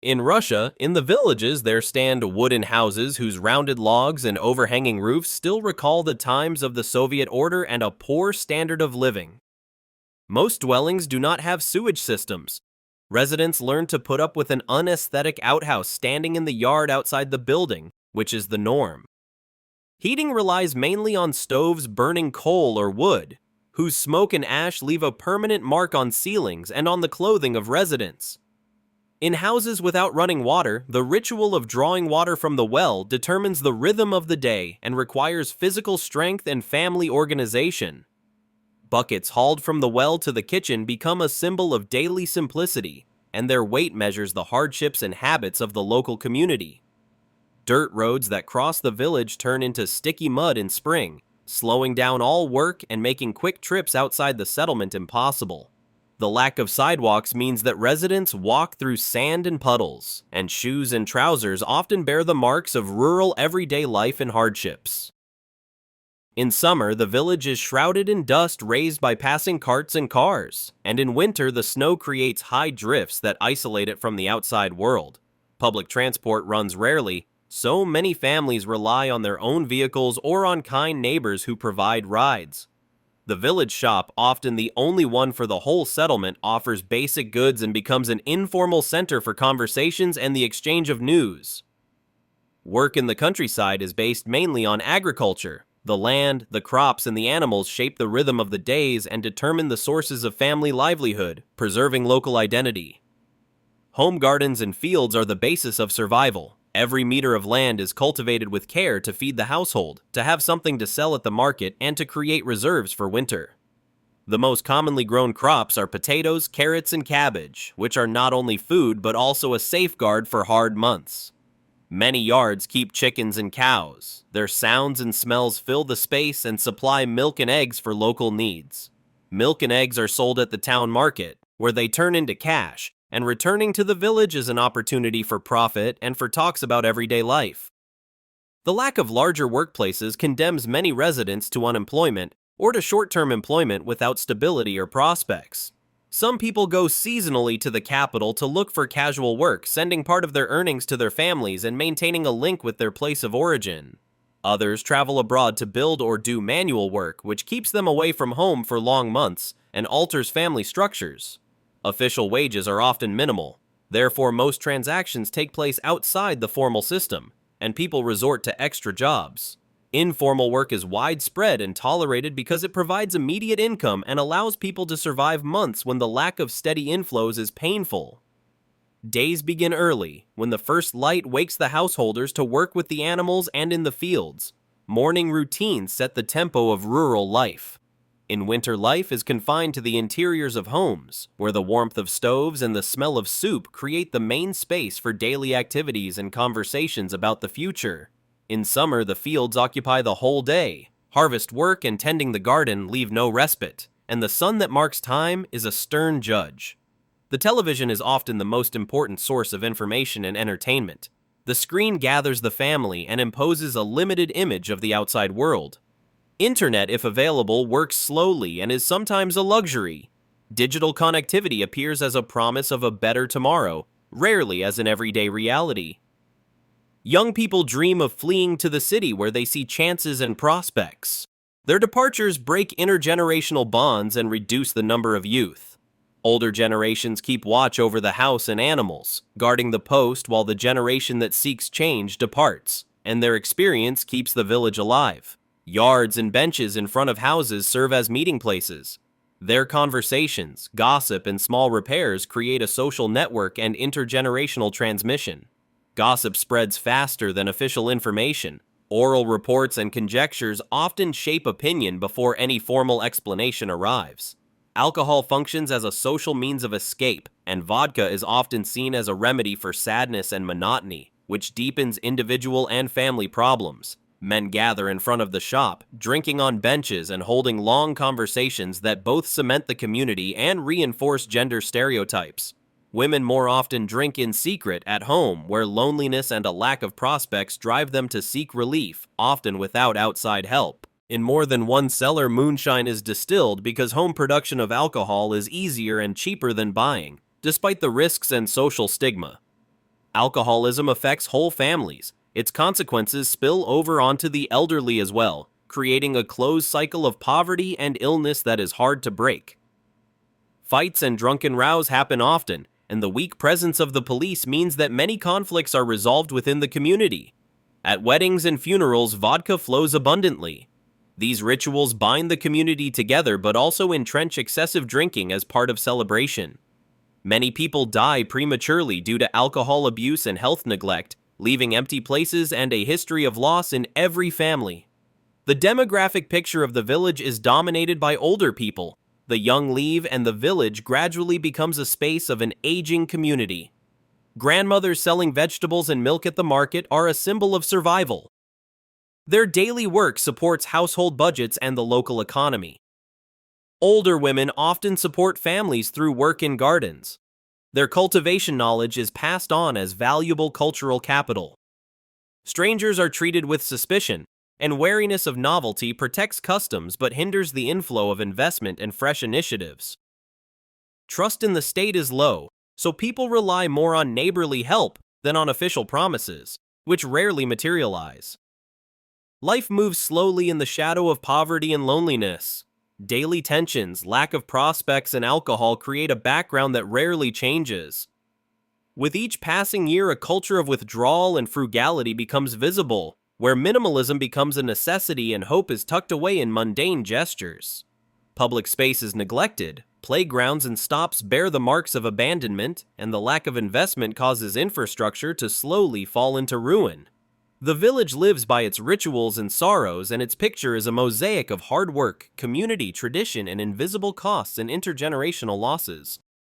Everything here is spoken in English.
In Russia, in the villages, there stand wooden houses whose rounded logs and overhanging roofs still recall the times of the Soviet order and a poor standard of living. Most dwellings do not have sewage systems. Residents learn to put up with an unaesthetic outhouse standing in the yard outside the building, which is the norm. Heating relies mainly on stoves burning coal or wood, whose smoke and ash leave a permanent mark on ceilings and on the clothing of residents. In houses without running water, the ritual of drawing water from the well determines the rhythm of the day and requires physical strength and family organization. Buckets hauled from the well to the kitchen become a symbol of daily simplicity, and their weight measures the hardships and habits of the local community. Dirt roads that cross the village turn into sticky mud in spring, slowing down all work and making quick trips outside the settlement impossible. The lack of sidewalks means that residents walk through sand and puddles, and shoes and trousers often bear the marks of rural everyday life and hardships. In summer, the village is shrouded in dust raised by passing carts and cars, and in winter the snow creates high drifts that isolate it from the outside world. Public transport runs rarely, so many families rely on their own vehicles or on kind neighbors who provide rides. The village shop, often the only one for the whole settlement, offers basic goods and becomes an informal center for conversations and the exchange of news. Work in the countryside is based mainly on agriculture. The land, the crops, and the animals shape the rhythm of the days and determine the sources of family livelihood, preserving local identity. Home gardens and fields are the basis of survival. Every meter of land is cultivated with care to feed the household, to have something to sell at the market, and to create reserves for winter. The most commonly grown crops are potatoes, carrots, and cabbage, which are not only food but also a safeguard for hard months. Many yards keep chickens and cows. Their sounds and smells fill the space and supply milk and eggs for local needs. Milk and eggs are sold at the town market, where they turn into cash, and returning to the village is an opportunity for profit and for talks about everyday life. The lack of larger workplaces condemns many residents to unemployment or to short-term employment without stability or prospects. Some people go seasonally to the capital to look for casual work, sending part of their earnings to their families and maintaining a link with their place of origin. Others travel abroad to build or do manual work, which keeps them away from home for long months and alters family structures. Official wages are often minimal. Therefore, most transactions take place outside the formal system, and people resort to extra jobs. Informal work is widespread and tolerated because it provides immediate income and allows people to survive months when the lack of steady inflows is painful. Days begin early, when the first light wakes the householders to work with the animals and in the fields. Morning routines set the tempo of rural life. In winter, life is confined to the interiors of homes, where the warmth of stoves and the smell of soup create the main space for daily activities and conversations about the future. In summer, the fields occupy the whole day. Harvest work and tending the garden leave no respite, and the sun that marks time is a stern judge. The television is often the most important source of information and entertainment. The screen gathers the family and imposes a limited image of the outside world. Internet, if available, works slowly and is sometimes a luxury. Digital connectivity appears as a promise of a better tomorrow, rarely as an everyday reality. Young people dream of fleeing to the city where they see chances and prospects. Their departures break intergenerational bonds and reduce the number of youth. Older generations keep watch over the house and animals, guarding the post while the generation that seeks change departs, and their experience keeps the village alive. Yards and benches in front of houses serve as meeting places. Their conversations, gossip, and small repairs create a social network and intergenerational transmission. Gossip spreads faster than official information. Oral reports and conjectures often shape opinion before any formal explanation arrives. Alcohol functions as a social means of escape, and vodka is often seen as a remedy for sadness and monotony, which deepens individual and family problems. Men gather in front of the shop, drinking on benches and holding long conversations that both cement the community and reinforce gender stereotypes. Women more often drink in secret at home, where loneliness and a lack of prospects drive them to seek relief, often without outside help. In more than one cellar, moonshine is distilled because home production of alcohol is easier and cheaper than buying, despite the risks and social stigma. Alcoholism affects whole families. Its consequences spill over onto the elderly as well, creating a closed cycle of poverty and illness that is hard to break. Fights and drunken rows happen often, and the weak presence of the police means that many conflicts are resolved within the community. At weddings and funerals, vodka flows abundantly. These rituals bind the community together but also entrench excessive drinking as part of celebration. Many people die prematurely due to alcohol abuse and health neglect, leaving empty places and a history of loss in every family. The demographic picture of the village is dominated by older people. The young leave and the village gradually becomes a space of an aging community. Grandmothers selling vegetables and milk at the market are a symbol of survival. Their daily work supports household budgets and the local economy. Older women often support families through work in gardens. Their cultivation knowledge is passed on as valuable cultural capital. Strangers are treated with suspicion, and wariness of novelty protects customs but hinders the inflow of investment and fresh initiatives. Trust in the state is low, so people rely more on neighborly help than on official promises, which rarely materialize. Life moves slowly in the shadow of poverty and loneliness. Daily tensions, lack of prospects, and alcohol create a background that rarely changes. With each passing year, a culture of withdrawal and frugality becomes visible, where minimalism becomes a necessity and hope is tucked away in mundane gestures. Public space is neglected, playgrounds and stops bear the marks of abandonment, and the lack of investment causes infrastructure to slowly fall into ruin. The village lives by its rituals and sorrows, and its picture is a mosaic of hard work, community, tradition, and invisible costs and intergenerational losses.